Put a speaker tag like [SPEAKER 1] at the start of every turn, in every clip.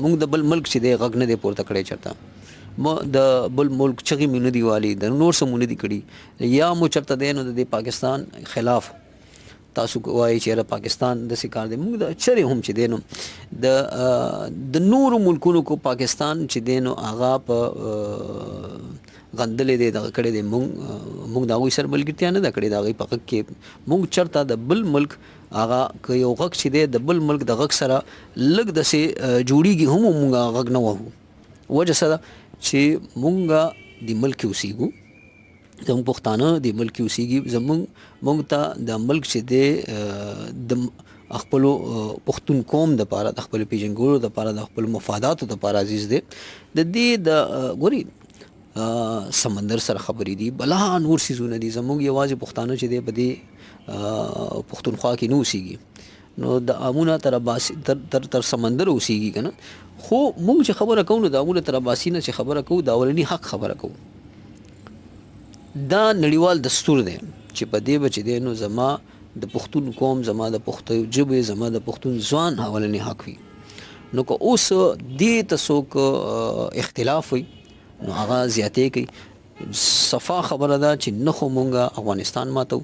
[SPEAKER 1] مونږ د بل ملک چې دی غږ نه دی پورته کړی چرته د بل ملک چغې مې نه دي والي د نور څه مو نه دي کړي یا مو چرته دی نو د پاکستان خلاف تاسو وایي چې پاکستان داسې کار دی. موږ د چرې هم چې دی نو د نورو ملکونو کو پاکستان چې دی نو هغه په غندلې دی دغه کړی دی. موږ د هغوی سره ملګرتیا نه ده کړې د هغوی په غږ کې. موږ چرته د بل ملک هغه که یو غږ چې دی د بل ملک د غږ سره لږ داسې جوړیږي هم موږ غږ نه وهو. وجه څه ده چې موږ د ملک کې اوسیږو، زموږ پښتانه د ملک کې اوسیږي، موږ ته د ملک چې دی د خپلو پښتون قوم دپاره د خپلو پیژنګلو دپاره د خپلو مفاداتو دپاره عزیز دی. د دې د ګوري سمندر سره خبرې دي، بلا نور څیزونه دي. زموږ یوازې پښتانه چې دی په دې پښتونخوا کې نه اوسیږي، نو د امونه تر سمندر اوسیږي که نه. خو موږ چې خبره کوو نو د امونه تر اباسي نه چې خبره کوو د اولني حق خبره کوو. دا نړیوال دستور دی چې په دې به چې دی نو زما د پښتون قوم، زما د پښتو ژبې، زما د پښتون ځوان اولنی حق وي. نو که اوس دې ته څوک اختلاف وي نو هغه زیاتې کوي. صفا خبره ده چې نه خو مونږ افغانستان ماتو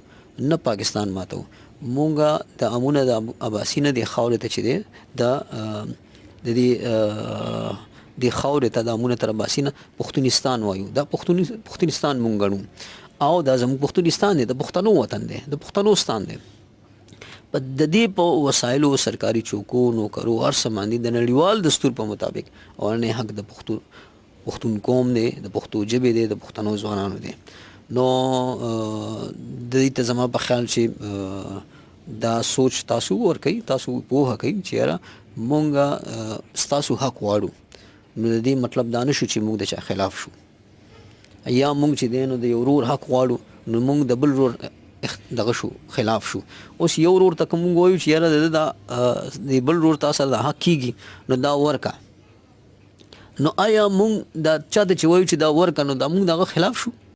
[SPEAKER 1] نه پاکستان ماتو، مونږ د امونه د اباسي نه د خاورې ته چې دی د دې خاورې ته د امونه تر اباسي نه پښتونستان وایو. دا پښتونستان مونږ ګڼو او دا زموږ پښتونستان دی، د پښتنو وطن دی، د پښتنو ستان دی. په د دې په وسایلو سرکاري چوکو نوکرو هر څه باندې د نړیوال دستور په مطابق اولنی حق د پښتون قوم دی، د پښتو ژبې دی، د پښتنو ځوانانو دی. نو د دې ته زما په خیال چې دا سوچ تاسو ورکوي، تاسو پوهه کوي چې یاره مونږ ستاسو حق غواړو. نو د دې مطلب دا نه شو چې مونږ د چا خلاف شو، یا مونږ چې دی نو د یو ورور حق غواړو نو مونږ د بل ورور دغه شو خلاف شو. اوس یو ورور ته که مونږ وایو چې یاره د بل ورور تا سره د حق کېږي نو دا ورکه، نو آیا مونږ دا چا ته چې وایو چې دا ورکه نو دا مونږ دغه خلاف شو؟